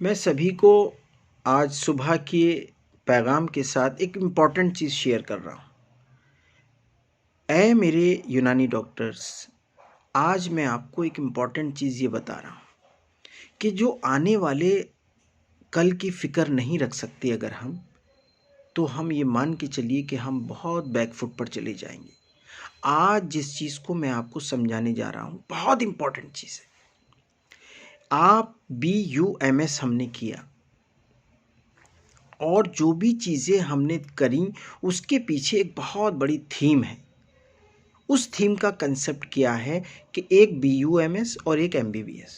मैं सभी को आज सुबह के पैगाम के साथ एक इम्पॉर्टेंट चीज़ शेयर कर रहा हूँ। ऐ मेरे यूनानी डॉक्टर्स, आज मैं आपको एक इम्पॉर्टेंट चीज़ ये बता रहा हूँ कि जो आने वाले कल की फ़िक्र नहीं रख सकते अगर तो हम ये मान के चलिए कि हम बहुत बैकफुट पर चले जाएंगे। आज जिस चीज़ को मैं आपको समझाने जा रहा हूँ बहुत इम्पॉर्टेंट चीज़ है। आप BUMS हमने किया और जो भी चीज़ें हमने करी उसके पीछे एक बहुत बड़ी थीम है। उस थीम का कंसेप्ट क्या है कि एक BUMS और एक MBBS।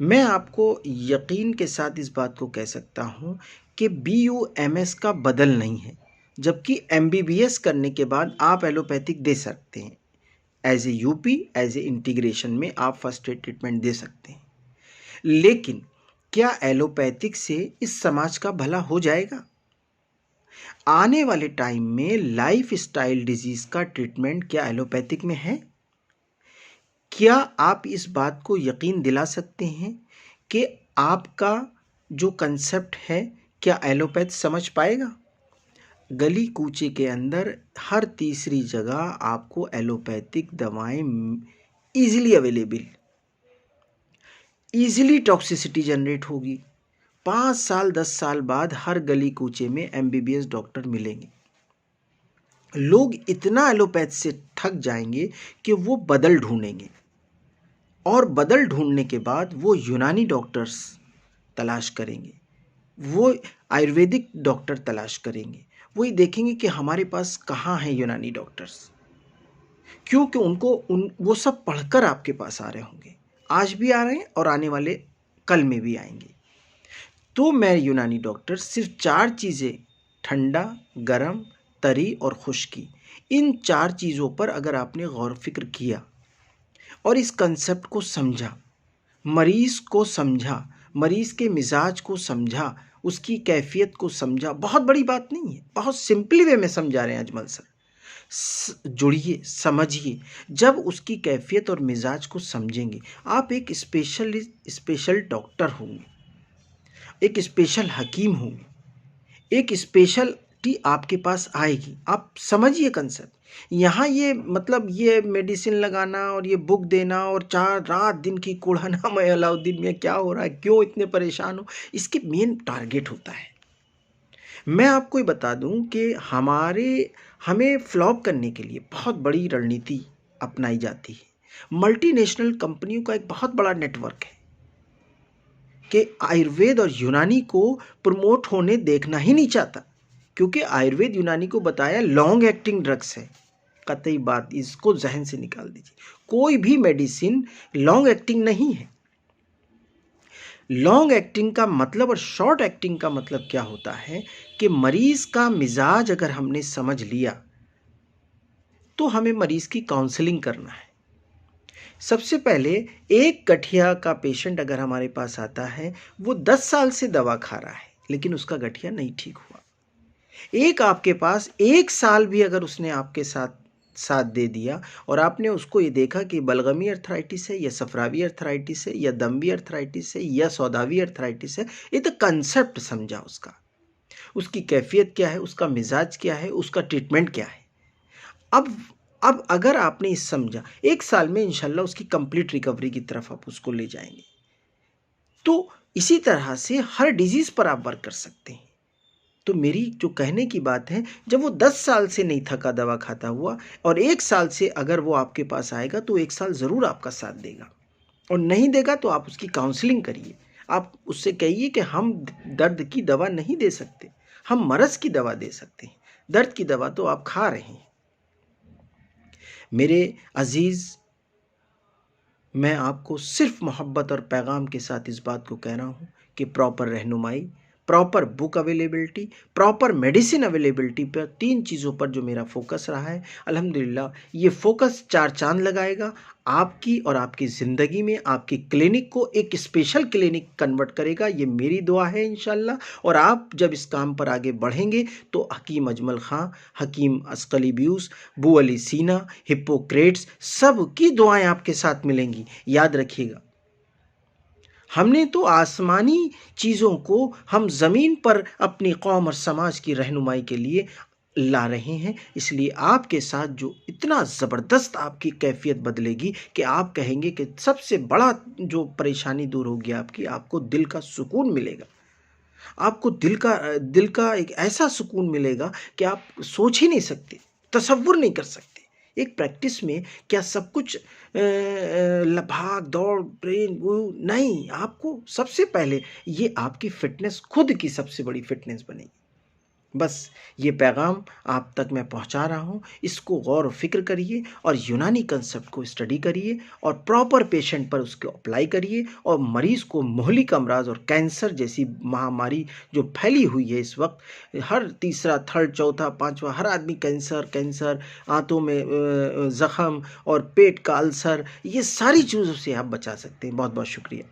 मैं आपको यकीन के साथ इस बात को कह सकता हूँ कि BUMS का बदल नहीं है, जबकि MBBS करने के बाद आप एलोपैथिक दे सकते हैं। As a UP as a integration में आप फर्स्ट एड ट्रीटमेंट दे सकते हैं, लेकिन क्या एलोपैथिक से इस समाज का भला हो जाएगा? आने वाले टाइम में लाइफ स्टाइल डिजीज का ट्रीटमेंट क्या एलोपैथिक में है? क्या आप इस बात को यकीन दिला सकते हैं कि आपका जो कंसेप्ट है क्या एलोपैथ समझ पाएगा? गली कूचे के अंदर हर तीसरी जगह आपको एलोपैथिक दवाएं easily available, easily toxicity generate होगी। 5 साल 10 साल बाद हर गली कूचे में MBBS डॉक्टर मिलेंगे। लोग इतना एलोपैथ से थक जाएंगे कि वो बदल ढूंढेंगे, और बदल ढूंढने के बाद वो यूनानी डॉक्टर्स तलाश करेंगे, वो आयुर्वेदिक डॉक्टर तलाश करेंगे। वही देखेंगे कि हमारे पास कहाँ हैं यूनानी डॉक्टर्स, क्योंकि वो सब पढ़कर आपके पास आ रहे होंगे। आज भी आ रहे हैं और आने वाले कल में भी आएंगे। तो मैं यूनानी डॉक्टर सिर्फ 4 चीज़ें, ठंडा, गरम, तरी और खुश्की, इन 4 चीज़ों पर अगर आपने गौर फिक्र किया और इस कंसेप्ट को समझा, मरीज़ को समझा, मरीज़ के मिजाज को समझा, उसकी कैफियत को समझा, बहुत बड़ी बात नहीं है, बहुत सिंपली वे में समझा रहे हैं अजमल सर। जुड़िए, समझिए। जब उसकी कैफियत और मिजाज को समझेंगे, आप एक स्पेशल डॉक्टर होंगे, एक स्पेशल हकीम होंगे, एक स्पेशलिटी आपके पास आएगी। आप समझिए कंसेप्ट। यहाँ ये मतलब ये मेडिसिन लगाना और ये बुक देना और 4 रात दिन की कुढ़ाना, मैं अलाउद्दीन में क्या हो रहा है, क्यों इतने परेशान हो, इसके मेन टारगेट होता है। मैं आपको ये बता दूं कि हमें फ्लॉप करने के लिए बहुत बड़ी रणनीति अपनाई जाती है। मल्टीनेशनल कंपनियों का एक बहुत बड़ा नेटवर्क है कि आयुर्वेद और यूनानी को प्रमोट होने देखना ही नहीं चाहता, क्योंकि आयुर्वेद यूनानी को बताया लॉन्ग एक्टिंग ड्रग्स है। कतई बात, इसको जहन से निकाल दीजिए। कोई भी मेडिसिन लॉन्ग एक्टिंग नहीं है। लॉन्ग एक्टिंग का मतलब और शॉर्ट एक्टिंग का मतलब क्या होता है कि मरीज का मिजाज अगर हमने समझ लिया तो हमें मरीज की काउंसलिंग करना है। सबसे पहले एक गठिया का पेशेंट अगर हमारे पास आता है, वो 10 साल से दवा खा रहा है लेकिन उसका गठिया नहीं ठीक हुआ। एक आपके पास 1 साल भी अगर उसने आपके साथ साथ दे दिया और आपने उसको ये देखा कि बलगमी अर्थराइटिस है या सफरावी अर्थराइटिस है या दम्बी अर्थराइटिस है या सौदावी अर्थराइटिस है, ये तो कंसेप्ट समझा उसका, उसकी कैफियत क्या है, उसका मिजाज क्या है, उसका ट्रीटमेंट क्या है। अब अगर आपने इस समझा, 1 साल में इंशाल्लाह उसकी कंप्लीट रिकवरी की तरफ आप उसको ले जाएंगे। तो इसी तरह से हर डिजीज पर आप वर्क कर सकते हैं। तो मेरी जो कहने की बात है, जब वो 10 साल से नहीं थका दवा खाता हुआ और 1 साल से अगर वो आपके पास आएगा तो 1 साल ज़रूर आपका साथ देगा, और नहीं देगा तो आप उसकी काउंसलिंग करिए। आप उससे कहिए कि हम दर्द की दवा नहीं दे सकते, हम मरज़ की दवा दे सकते हैं, दर्द की दवा तो आप खा रहे हैं। मेरे अजीज़, मैं आपको सिर्फ मोहब्बत और पैगाम के साथ इस बात को कह रहा हूँ कि प्रॉपर रहनुमाई, proper book availability, proper medicine availability पर 3 चीज़ों पर जो मेरा फोकस रहा है, अल्हम्दुलिल्लाह ये फोकस 4 चांद लगाएगा आपकी और आपकी ज़िंदगी में। आपकी क्लिनिक को एक स्पेशल क्लिनिक कन्वर्ट करेगा, ये मेरी दुआ है इंशाल्लाह। और आप जब इस काम पर आगे बढ़ेंगे तो हकीम अजमल ख़ां, हकीम अस्कलीबियूस, बू अली सीना, हिप्पोक्रेट्स, सब की दुआएं आपके साथ मिलेंगी। याद रखिएगा, हमने तो आसमानी चीज़ों को हम ज़मीन पर अपनी कौम और समाज की रहनुमाई के लिए ला रहे हैं। इसलिए आपके साथ जो इतना ज़बरदस्त आपकी कैफ़ियत बदलेगी कि आप कहेंगे कि सबसे बड़ा जो परेशानी दूर होगी आपकी, आपको दिल का सुकून मिलेगा। आपको दिल का एक ऐसा सुकून मिलेगा कि आप सोच ही नहीं सकते, तसव्वुर नहीं कर सकते। एक प्रैक्टिस में क्या सब कुछ भाग दौड़ ब्रेन वो नहीं, आपको सबसे पहले ये आपकी फ़िटनेस खुद की सबसे बड़ी फ़िटनेस बनेगी। बस ये पैगाम आप तक मैं पहुंचा रहा हूं, इसको गौर व फिक्र करिए और यूनानी कंसेप्ट को स्टडी करिए और प्रॉपर पेशेंट पर उसको अप्लाई करिए और मरीज़ को मुहलिक अमराज और कैंसर जैसी महामारी जो फैली हुई है इस वक्त, हर तीसरा थर्ड चौथा पांचवा हर आदमी कैंसर, आंतों में ज़ख़म और पेट का अल्सर, ये सारी चीज़ों से आप बचा सकते हैं। बहुत बहुत शुक्रिया।